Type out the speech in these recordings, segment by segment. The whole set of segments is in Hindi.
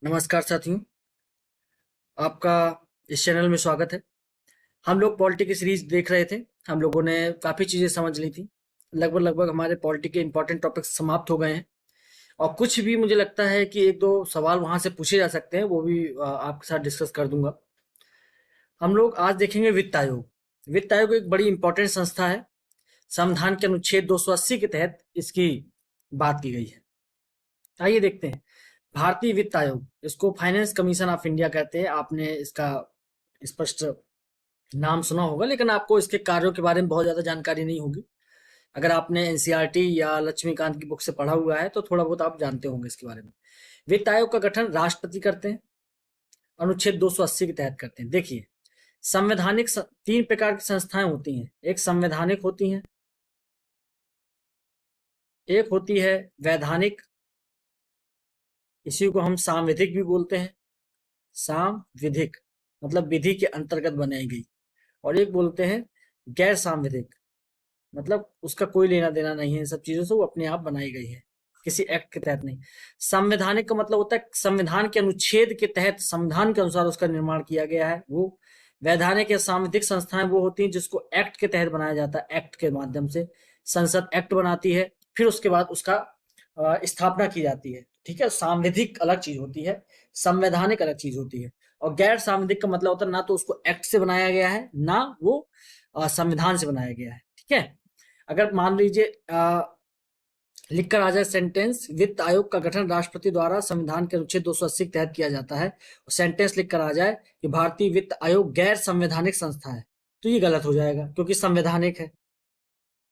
नमस्कार साथियों, आपका इस चैनल में स्वागत है। हम लोग पॉलिटी की सीरीज देख रहे थे। हम लोगों ने काफ़ी चीज़ें समझ ली थी। लगभग लगभग हमारे पॉलिटी के इंपॉर्टेंट टॉपिक्स समाप्त हो गए हैं और कुछ भी मुझे लगता है कि एक दो सवाल वहाँ से पूछे जा सकते हैं, वो भी आपके साथ डिस्कस कर दूंगा। हम लोग आज देखेंगे वित्त आयोग। वित्त आयोग एक बड़ी इंपॉर्टेंट संस्था है। संविधान के अनुच्छेद 280 के तहत इसकी बात की गई है। आइए देखते हैं। भारतीय वित्त आयोग, इसको फाइनेंस कमीशन ऑफ इंडिया कहते हैं। आपने इसका स्पष्ट नाम सुना होगा, लेकिन आपको इसके कार्यों के बारे में बहुत ज्यादा जानकारी नहीं होगी। अगर आपने एनसीईआरटी या लक्ष्मीकांत की बुक से पढ़ा हुआ है तो थोड़ा बहुत आप जानते होंगे इसके बारे में। वित्त आयोग का गठन राष्ट्रपति करते हैं, अनुच्छेद 280 के तहत करते हैं। देखिए, तीन प्रकार की संस्थाएं होती हैं। एक संवैधानिक होती हैं, एक होती है वैधानिक, इसी को हम सांविधिक भी बोलते हैं। सांविधिक मतलब विधि के अंतर्गत बनाई गई। और एक बोलते हैं गैर सांविधिक, मतलब उसका कोई लेना देना नहीं है इन सब चीजों से, वो अपने आप बनाई गई है, किसी एक्ट के तहत नहीं। संवैधानिक का मतलब होता है संविधान के अनुच्छेद के तहत, संविधान के अनुसार उसका निर्माण किया गया है वो। वैधानिक या सांविधिक संस्थाएं वो होती हैं जिसको एक्ट के तहत बनाया जाता है। एक्ट के माध्यम से संसद एक्ट बनाती है, फिर उसके बाद उसका स्थापना की जाती है। ठीक है, सांविधिक अलग चीज होती है, संवैधानिक अलग चीज होती है। और गैर सांविधिक का मतलब होता है ना तो उसको एक्ट से बनाया गया है, ना वो संविधान से बनाया गया है। ठीक है, अगर मान लीजिए लिखकर आ जाए सेंटेंस, वित्त आयोग का गठन राष्ट्रपति द्वारा संविधान के अनुच्छेद 280 के तहत किया जाता है, और सेंटेंस लिखकर आ जाए कि भारतीय वित्त आयोग गैर संवैधानिक संस्था है, तो ये गलत हो जाएगा क्योंकि संवैधानिक है।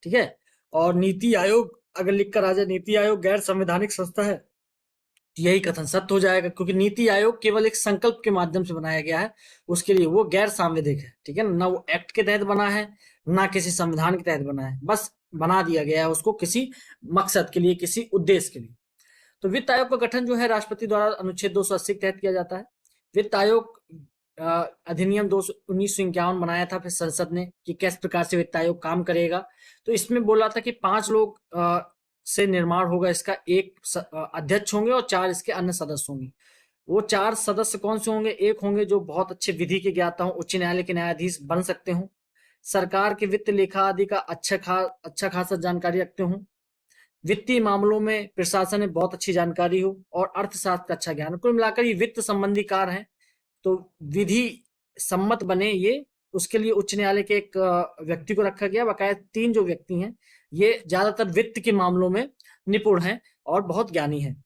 ठीक है, और नीति आयोग अगर लिखकर आ जाए नीति आयोग गैर संवैधानिक संस्था है, तो यही कथन सत्य हो जाएगा क्योंकि नीति आयोग केवल एक संकल्प के माध्यम से बनाया गया है, उसके लिए वो गैर सांविधिक है। ठीक है ना, वो एक्ट के तहत बना है, ना किसी संविधान के तहत बना है, बस बना दिया गया है उसको किसी मकसद के लिए, किसी उद्देश्य के लिए। तो वित्त आयोग का गठन जो है राष्ट्रपति द्वारा अनुच्छेद 280 के तहत किया जाता है। वित्त आयोग अधिनियम 1951 बनाया था फिर संसद ने कि किस प्रकार से वित्त आयोग काम करेगा। तो इसमें बोला था कि 5 लोग से निर्माण होगा इसका, एक अध्यक्ष होंगे और 4 इसके अन्य सदस्य होंगे। वो 4 सदस्य कौन से होंगे? एक होंगे जो बहुत अच्छे विधि के ज्ञाता हो, उच्च न्यायालय के न्यायाधीश बन सकते हो, सरकार के वित्त लेखा आदि का अच्छा खासा जानकारी रखते हो, वित्तीय मामलों में प्रशासन में बहुत अच्छी जानकारी हो, और अर्थशास्त्र का अच्छा ज्ञान हो। कुल मिलाकर ये वित्त संबंधी कार्य है। तो विधि सम्मत बने ये, उसके लिए उच्च न्यायालय के एक व्यक्ति को रखा गया। बकाया 3 जो व्यक्ति हैं ये ज्यादातर वित्त के मामलों में निपुण हैं और बहुत ज्ञानी हैं,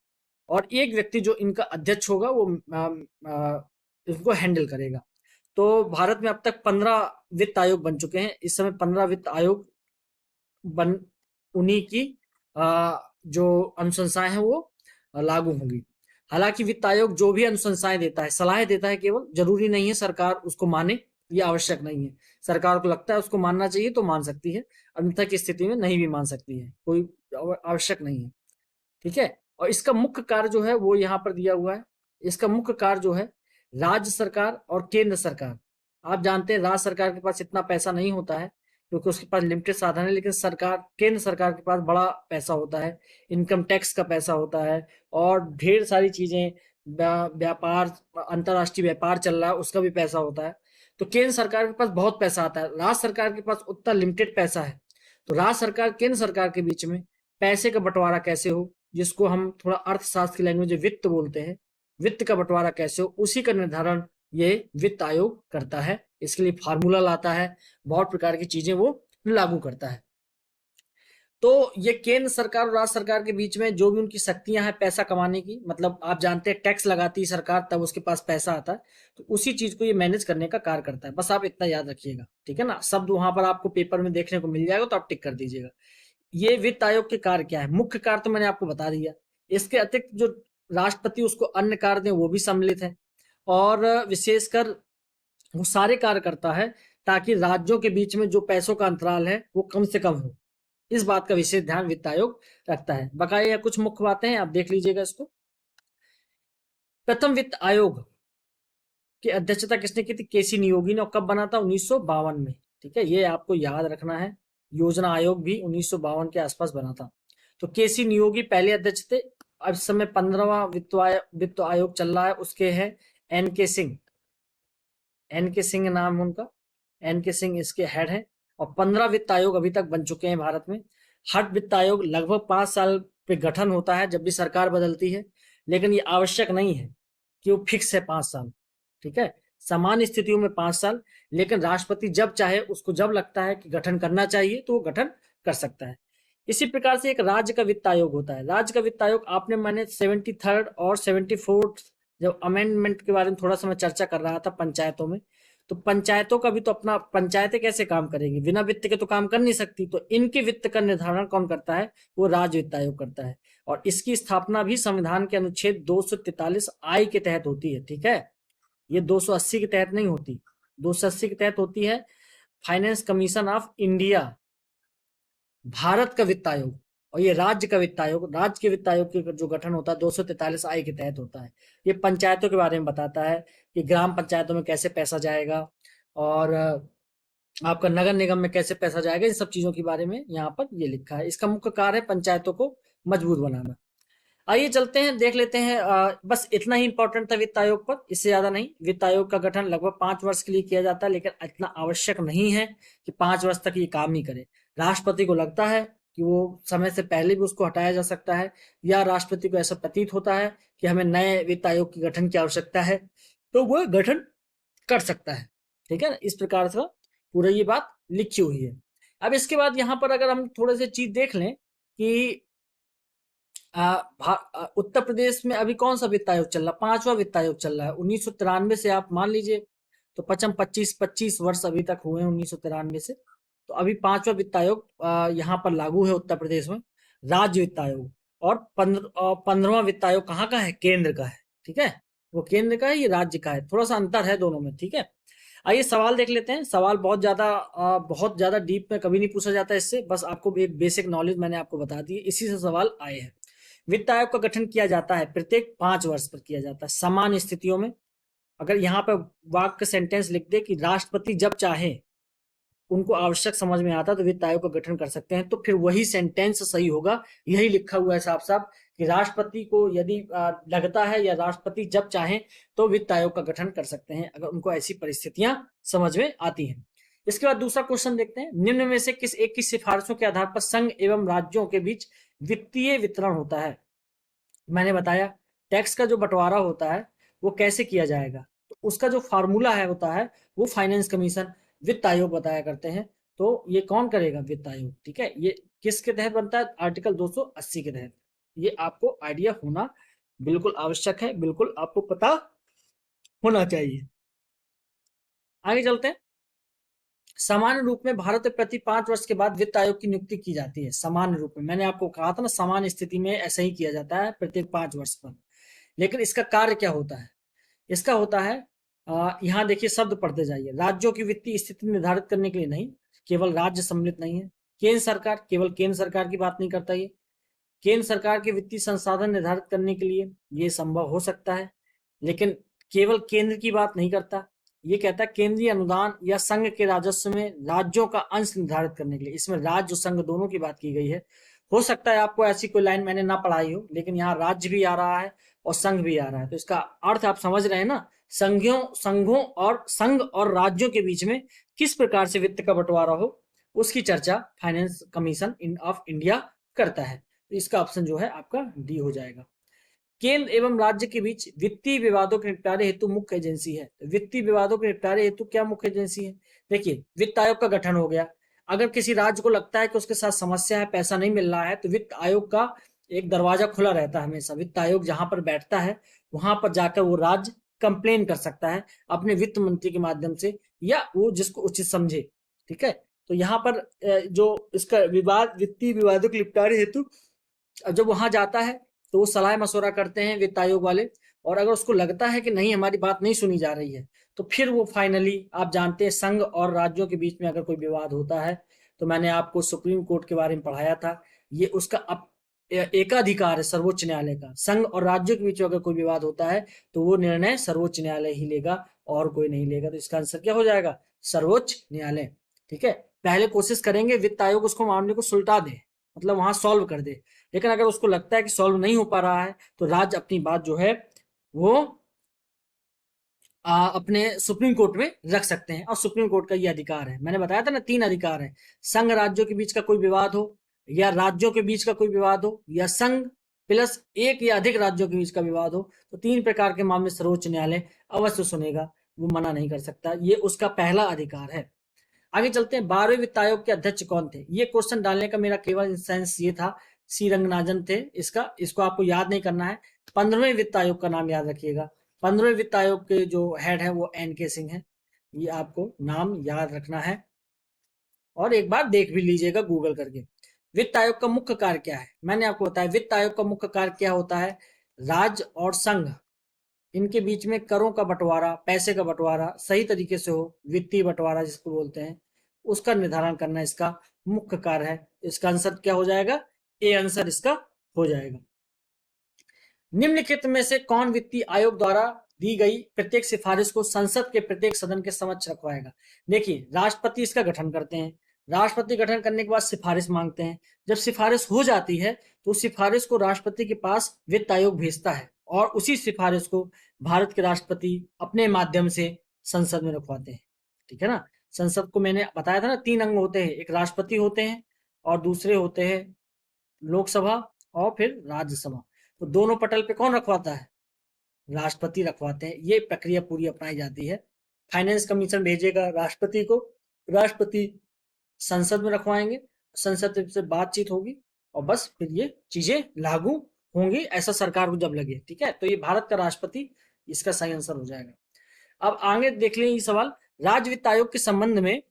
और एक व्यक्ति जो इनका अध्यक्ष होगा वो इसको हैंडल करेगा। तो भारत में अब तक 15 वित्त आयोग बन चुके हैं। इस समय 15 वित्त आयोग बन उन्हीं की जो अनुशंसाएं हैं वो लागू होंगी। हालांकि वित्त आयोग जो भी अनुशंसाएं देता है, सलाह देता है, केवल जरूरी नहीं है सरकार उसको माने, ये आवश्यक नहीं है। सरकार को लगता है उसको मानना चाहिए तो मान सकती है, अन्यथा की स्थिति में नहीं भी मान सकती है, कोई आवश्यक नहीं है। ठीक है, और इसका मुख्य कार्य जो है वो यहाँ पर दिया हुआ है। इसका मुख्य कार्य जो है, राज्य सरकार और केंद्र सरकार। आप जानते हैं राज्य सरकार के पास इतना पैसा नहीं होता है क्योंकि उसके पास लिमिटेड साधन है, लेकिन केंद्र सरकार के पास बड़ा पैसा होता है, इनकम टैक्स का पैसा होता है, और ढेर सारी चीजें, व्यापार, अंतरराष्ट्रीय व्यापार चल रहा है उसका भी पैसा होता है। तो केंद्र सरकार के पास बहुत पैसा आता है, राज्य सरकार के पास उतना लिमिटेड पैसा है। तो राज्य सरकार केंद्र सरकार के बीच में पैसे का बंटवारा कैसे हो, जिसको हम थोड़ा अर्थशास्त्र की लैंग्वेज में वित्त बोलते हैं, वित्त का बंटवारा कैसे हो, उसी का निर्धारण ये वित्त आयोग करता है। इसके लिए फार्मूला लाता है, बहुत प्रकार की चीजें वो लागू करता है। तो ये केंद्र सरकार और राज्य सरकार के बीच में जो भी उनकी शक्तियां हैं पैसा कमाने की, मतलब आप जानते हैं टैक्स लगाती है सरकार तब उसके पास पैसा आता है, तो उसी चीज को ये मैनेज करने का कार्य करता है। बस आप इतना याद रखिएगा, ठीक है ना। शब्द वहां पर आपको पेपर में देखने को मिल जाएगा तो आप टिक कर दीजिएगा। ये वित्त आयोग के कार्य क्या है? मुख्य कार्य तो मैंने आपको बता दिया। इसके अतिरिक्त जो राष्ट्रपति उसको अन्य कार्य दें वो भी सम्मिलित है, और विशेषकर वो सारे कार्य करता है ताकि राज्यों के बीच में जो पैसों का अंतराल है वो कम से कम हो। इस बात का विशेष ध्यान वित्त आयोग रखता है। बकाया कुछ मुख्य बातें हैं, आप देख लीजिएगा इसको। प्रथम वित्त आयोग की अध्यक्षता किसने की थी? केसी नियोगी ने। और कब बना था? 1952 में। ठीक है, ये आपको याद रखना है। योजना आयोग भी 1952 के आसपास बना था। तो केसी नियोगी पहले अध्यक्ष थे, अब इस समय 15वां वित्त आयोग चल रहा है, उसके है एन के सिंह। एन के सिंह नाम है उनका, एन के सिंह इसके हेड हैं। और 15 वित्त आयोग अभी तक बन चुके हैं भारत में। हर वित्त आयोग लगभग 5 साल पे गठन होता है जब भी सरकार बदलती है, लेकिन ये आवश्यक नहीं है कि वो फिक्स है 5 साल। ठीक है, सामान्य स्थितियों में 5 साल, लेकिन राष्ट्रपति जब चाहे, उसको जब लगता है कि गठन करना चाहिए तो वो गठन कर सकता है। इसी प्रकार से एक राज्य का वित्त आयोग होता है। राज्य का वित्त आयोग आपने, मैंने 73rd और 74th जब अमेंडमेंट के बारे में थोड़ा सा मैं चर्चा कर रहा था पंचायतों में, तो पंचायतों का भी तो अपना, पंचायतें कैसे काम करेगी, बिना वित्त के तो काम कर नहीं सकती। तो इनके वित्त का निर्धारण कौन करता है, वो राज्य वित्त आयोग करता है। और इसकी स्थापना भी संविधान के अनुच्छेद 243 आई के तहत होती है। ठीक है, ये 280 के तहत नहीं होती, 280 के तहत होती है। Finance commission of India, Bharat का वित्त आयोग। और ये राज्य का वित्त आयोग, राज्य के वित्त आयोग के जो गठन होता है 243 आई के तहत होता है। ये पंचायतों के बारे में बताता है कि ग्राम पंचायतों में कैसे पैसा जाएगा, और आपका नगर निगम में कैसे पैसा जाएगा, इन सब चीजों के बारे में यहाँ पर ये लिखा है। इसका मुख्य कार्य है पंचायतों को मजबूत बनाना। आइए चलते हैं, देख लेते हैं। बस इतना ही इंपॉर्टेंट था वित्त आयोग पर, इससे ज्यादा नहीं। वित्त आयोग का गठन लगभग 5 वर्ष के लिए किया जाता है, लेकिन इतना आवश्यक नहीं है कि 5 वर्ष तक ये काम ही करे। राष्ट्रपति को लगता है कि वो समय से पहले भी उसको हटाया जा सकता है, या राष्ट्रपति को ऐसा प्रतीत होता है कि हमें नए वित्त आयोग के गठन की आवश्यकता है, तो वह गठन कर सकता है। ठीक है ना, इस प्रकार से पूरा ये बात लिखी हुई है। अब इसके बाद यहाँ पर अगर हम थोड़े से चीज देख लें कि उत्तर प्रदेश में अभी कौन सा वित्त आयोग चल रहा है, 5वां वित्त आयोग चल रहा है 1993 से, आप मान लीजिए। तो 25 वर्ष अभी तक हुए हैं 1993 से। तो अभी 5वां वित्त आयोग यहाँ पर लागू है उत्तर प्रदेश में, राज्य वित्त आयोग। और 15वां वित्त आयोग कहाँ का है, केंद्र का है। ठीक है, वो केंद्र का है, ये राज्य का है, थोड़ा सा अंतर है दोनों में। ठीक है, आइए सवाल देख लेते हैं। सवाल बहुत ज्यादा डीप में कभी नहीं पूछा जाता इससे, बस आपको एक बेसिक नॉलेज मैंने आपको बता दी, इसी से सवाल आए हैं। वित्त आयोग का गठन किया जाता है प्रत्येक 5 वर्ष पर किया जाता है सामान्य स्थितियों में। अगर यहाँ पर वाक्य सेंटेंस लिख दे कि राष्ट्रपति जब चाहे, उनको आवश्यक समझ में आता तो वित्त आयोग का गठन कर सकते हैं, तो फिर वही सेंटेंस सही होगा। यही लिखा हुआ है साफ साफ कि राष्ट्रपति को यदि लगता है, या राष्ट्रपति जब चाहे तो वित्त आयोग का गठन कर सकते हैं, अगर उनको ऐसी परिस्थितियां समझ में आती हैं। इसके बाद दूसरा क्वेश्चन देखते हैं। निम्न में से किस एक की सिफारिशों के आधार पर संघ एवं राज्यों के बीच वित्तीय वितरण होता है। मैंने बताया टैक्स का जो बंटवारा होता है वो कैसे किया जाएगा, तो उसका जो फार्मूला है होता है वो फाइनेंस कमीशन, वित्त आयोग बताया करते हैं। तो ये कौन करेगा, वित्त आयोग। ठीक है, ये किसके तहत बनता है, आर्टिकल 280 के तहत। ये आपको आइडिया होना बिल्कुल आवश्यक है, बिल्कुल आपको पता होना चाहिए। आगे चलते हैं। सामान्य रूप में भारत में प्रति 5 वर्ष के बाद वित्त आयोग की नियुक्ति की जाती है। सामान्य रूप में, मैंने आपको कहा था ना, सामान्य स्थिति में ऐसा ही किया जाता है प्रत्येक 5 वर्ष पर। लेकिन इसका कार्य क्या होता है, इसका होता है, यहाँ देखिए शब्द पढ़ते जाइए। राज्यों की वित्तीय स्थिति निर्धारित करने के लिए नहीं, केवल राज्य सम्मिलित नहीं है। केंद्र सरकार, केवल केंद्र सरकार की बात नहीं करता ये। केंद्र सरकार के वित्तीय संसाधन निर्धारित करने के लिए ये संभव हो सकता है, लेकिन केवल केंद्र की बात नहीं करता। ये कहता है केंद्रीय अनुदान या संघ के राजस्व में राज्यों का अंश निर्धारित करने के लिए। इसमें राज्य और संघ दोनों की बात की गई है। हो सकता है आपको ऐसी कोई लाइन मैंने ना पढ़ाई हो, लेकिन यहाँ राज्य भी आ रहा है और संघ भी आ रहा है, तो इसका अर्थ आप समझ रहे हैं ना। संघ और राज्यों के बीच में किस प्रकार से वित्त का बंटवारा हो, उसकी चर्चा फाइनेंस कमीशन ऑफ इंडिया करता है। तो इसका ऑप्शन जो है आपका डी हो जाएगा। केंद्र एवं राज्य के बीच वित्तीय विवादों के निपटारे हेतु मुख्य एजेंसी है। वित्तीय विवादों के निपटारे हेतु क्या मुख्य एजेंसी है, देखिए वित्त आयोग का गठन हो गया। अगर किसी राज्य को लगता है कि उसके साथ समस्या है, पैसा नहीं मिल रहा है, तो वित्त आयोग का एक दरवाजा खुला रहता है हमेशा। वित्त आयोग जहां पर बैठता है वहां पर जाकर वो राज्य कंप्लेन कर सकता है अपने वित्त मंत्री के माध्यम से, या वो जिसको उचित समझे। ठीक है, तो यहाँ पर जो इसका विवाद, वित्तीय विवादों के निपटारे हेतु जब वहां जाता है तो वो सलाह मशवरा करते हैं वित्त आयोग वाले। और अगर उसको लगता है कि नहीं, हमारी बात नहीं सुनी जा रही है, तो फिर वो फाइनली, आप जानते हैं संघ और राज्यों के बीच में अगर कोई विवाद होता है, तो मैंने आपको सुप्रीम कोर्ट के बारे में पढ़ाया था, ये उसका एकाधिकार है सर्वोच्च न्यायालय का। संघ और राज्यों के बीच में अगर कोई विवाद होता है तो वो निर्णय सर्वोच्च न्यायालय ही लेगा और कोई नहीं लेगा। तो इसका आंसर क्या हो जाएगा, सर्वोच्च न्यायालय। ठीक है, पहले कोशिश करेंगे वित्त आयोग उसको मामले को सुलटा दे, मतलब वहां सॉल्व कर दे। लेकिन अगर उसको लगता है कि सॉल्व नहीं हो पा रहा है तो राज्य अपनी बात जो है वो अपने सुप्रीम कोर्ट में रख सकते हैं, और सुप्रीम कोर्ट का ये अधिकार है। मैंने बताया था ना, 3 अधिकार है। संघ राज्यों के बीच का कोई विवाद हो, या राज्यों के बीच का कोई विवाद हो, या संघ प्लस एक या अधिक राज्यों के बीच का विवाद हो, तो 3 प्रकार के मामले सर्वोच्च न्यायालय अवश्य सुनेगा, वो मना नहीं कर सकता। ये उसका पहला अधिकार है। आगे चलते हैं। 12वें वित्त आयोग के अध्यक्ष कौन थे? ये क्वेश्चन डालने का मेरा केवल सेंस ये था, सी रंगनाथन थे इसको आपको याद नहीं करना है। 15वें वित्त आयोग का नाम याद रखिएगा। 15वें वित्त आयोग के जो हेड है वो एन के सिंह है। ये आपको नाम याद रखना है, और एक बार देख भी लीजिएगा गूगल करके। वित्त आयोग का मुख्य कार्य क्या है? मैंने आपको बताया वित्त आयोग का मुख्य कार्य क्या होता है। राज्य और संघ, इनके बीच में करों का बंटवारा, पैसे का बंटवारा सही तरीके से हो, वित्तीय बंटवारा जिसको बोलते हैं, उसका निर्धारण करना इसका मुख्य कार्य है। इसका आंसर क्या हो जाएगा? ए आंसर इसका हो जाएगा। निम्नलिखित में से कौन वित्तीय आयोग द्वारा दी गई प्रत्येक सिफारिश को संसद के प्रत्येक सदन के समक्ष रखवाएगा? देखिए, राष्ट्रपति इसका गठन करते हैं। राष्ट्रपति गठन करने के बाद सिफारिश मांगते हैं। जब सिफारिश हो जाती है तो सिफारिश को राष्ट्रपति के पास वित्त आयोग भेजता है, और उसी सिफारिश को भारत के राष्ट्रपति अपने माध्यम से संसद में रखवाते हैं। ठीक है ना? संसद को मैंने बताया था ना, 3 अंग होते हैं। एक राष्ट्रपति होते हैं, और दूसरे होते हैं लोकसभा, और फिर राज्यसभा। तो दोनों पटल पे कौन रखवाता है? राष्ट्रपति रखवाते हैं। ये प्रक्रिया पूरी अपनाई जाती है। फाइनेंस कमीशन भेजेगा राष्ट्रपति को, राष्ट्रपति संसद में रखवाएंगे, संसद से बातचीत होगी, और बस फिर ये चीजें लागू होंगी, ऐसा सरकार को जब लगे। ठीक है, तो ये भारत का राष्ट्रपति इसका सही आंसर हो जाएगा। अब आगे देख लें ये सवाल। राज्य वित्त आयोग के संबंध में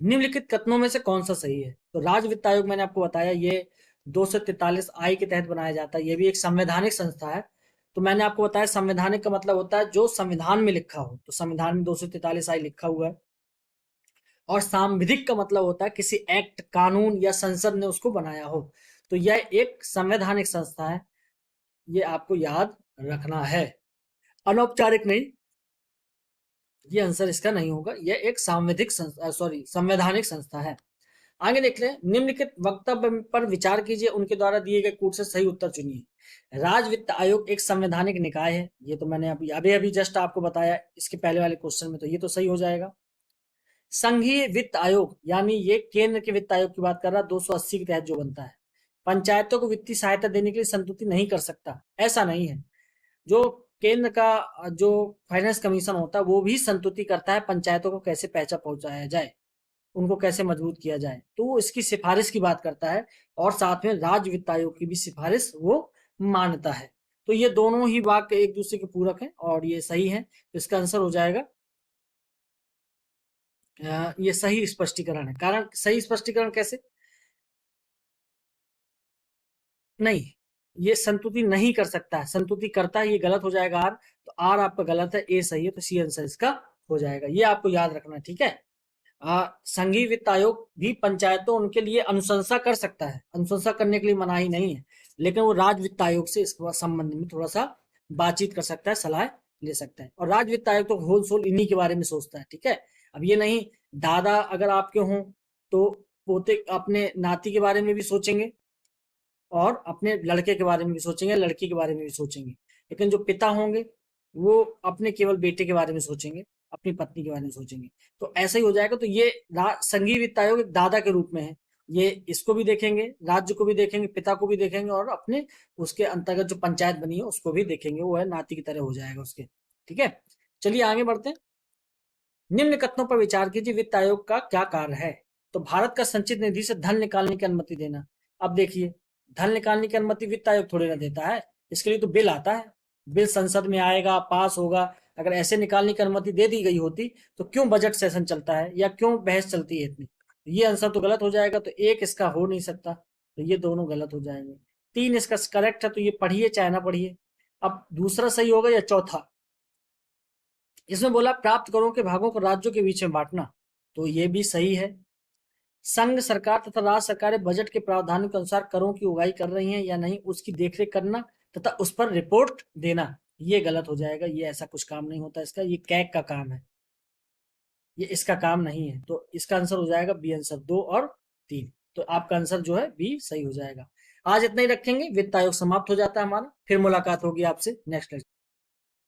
निम्नलिखित कथनों में से कौन सा सही है? तो राज्य वित्त आयोग मैंने आपको बताया, ये 243 आई के तहत बनाया जाता है। ये भी एक संवैधानिक संस्था है। तो मैंने आपको बताया संवैधानिक का मतलब होता है जो संविधान में लिखा हो, तो संविधान में 243 आई लिखा हुआ है। और सांविधिक का मतलब होता है किसी एक्ट, कानून या संसद ने उसको बनाया हो। तो यह एक संवैधानिक संस्था है, ये आपको याद रखना है। अनौपचारिक नहीं, ये आंसर इसका नहीं होगा। यह एक सांविधिक संस्था, सॉरी संवैधानिक संस्था है। आगे देख लें। निम्नलिखित वक्तव्य पर विचार कीजिए, उनके द्वारा दिए गए कूट से सही उत्तर चुनिए। राज्य वित्त आयोग एक संवैधानिक निकाय है, ये तो मैंने अभी अभी अभी जस्ट आपको बताया इसके पहले वाले क्वेश्चन में, तो ये तो सही हो जाएगा। संघीय वित्त आयोग, यानी ये केंद्र के वित्त आयोग की बात कर रहा है, 280 के तहत जो बनता है, पंचायतों को वित्तीय सहायता देने के लिए संतुष्टि नहीं कर सकता, ऐसा नहीं है। जो केंद्र का जो फाइनेंस कमीशन होता है वो भी संतुष्टि करता है पंचायतों को कैसे पैसा पहुंचाया जाए, उनको कैसे मजबूत किया जाए, तो वो इसकी सिफारिश की बात करता है, और साथ में राज्य वित्त आयोग की भी सिफारिश वो मानता है। तो ये दोनों ही वाक्य एक दूसरे के पूरक हैं, और ये सही है। इसका आंसर हो जाएगा ये सही स्पष्टीकरण है। कारण सही स्पष्टीकरण कैसे? नहीं, ये संतुति नहीं कर सकता है, संतुति करता है, ये गलत हो जाएगा आर। तो आर आपका गलत है, ए सही है, तो सी आंसर इसका हो जाएगा। ये आपको याद रखना है। ठीक है। संघीय वित्त आयोग भी पंचायतों उनके लिए अनुशंसा कर सकता है, अनुशंसा करने के लिए मनाही नहीं है, लेकिन वो राज्य वित्त आयोग से इस संबंध में थोड़ा सा बातचीत कर सकता है, सलाह ले सकता है। और राज्य वित्त आयोग तो होल सोल इन्हीं के बारे में सोचता है। ठीक है। अब ये नहीं, दादा अगर आपके हों तो पोते अपने नाती के बारे में भी सोचेंगे, और अपने लड़के के बारे में भी सोचेंगे, लड़की के बारे में भी सोचेंगे। लेकिन जो पिता होंगे वो अपने केवल बेटे के बारे में सोचेंगे, अपनी पत्नी के बारे में सोचेंगे। तो ऐसा ही हो जाएगा। तो ये संघीय वित्त आयोग एक दादा के रूप में है, ये इसको भी देखेंगे, राज्य को भी देखेंगे, पिता को भी देखेंगे, और अपने उसके अंतर्गत जो पंचायत बनी है उसको भी देखेंगे। वो है नाती की तरह हो जाएगा उसके। ठीक है, चलिए आगे बढ़ते हैं। निम्न कथनों पर विचार कीजिए, वित्त आयोग का क्या कार्य है? तो भारत का संचित निधि से धन निकालने की अनुमति देना। अब देखिए, धन निकालने की अनुमति वित्त आयोग थोड़ी ना देता है, इसके लिए तो बिल आता है, बिल संसद में आएगा, पास होगा। अगर ऐसे निकालने की अनुमति दे दी गई होती तो क्यों बजट सेशन चलता है, या क्यों बहस चलती है इतनी? ये आंसर तो गलत हो जाएगा, तो एक इसका हो नहीं सकता, तो ये दोनों गलत हो जाएंगे। 3 इसका करेक्ट है, तो ये पढ़िए चाहे ना पढ़िए। अब दूसरा सही होगा या चौथा? इसमें बोला प्राप्त करों के भागों को राज्यों के बीच में बांटना, तो ये भी सही है। संघ सरकार तथा राज्य सरकारें बजट के प्रावधान के अनुसार करों की उगाही कर रही हैं या नहीं, उसकी देखरेख करना तथा उस पर रिपोर्ट देना, ये गलत हो जाएगा। ये ऐसा कुछ काम नहीं होता इसका, ये कैग का काम है, ये इसका काम नहीं है। तो इसका आंसर हो जाएगा बी आंसर 2 और 3। तो आपका आंसर जो है बी सही हो जाएगा। आज इतना ही रखेंगे, वित्त आयोग समाप्त हो जाता है हमारा। फिर मुलाकात होगी आपसे नेक्स्ट लेक्चर।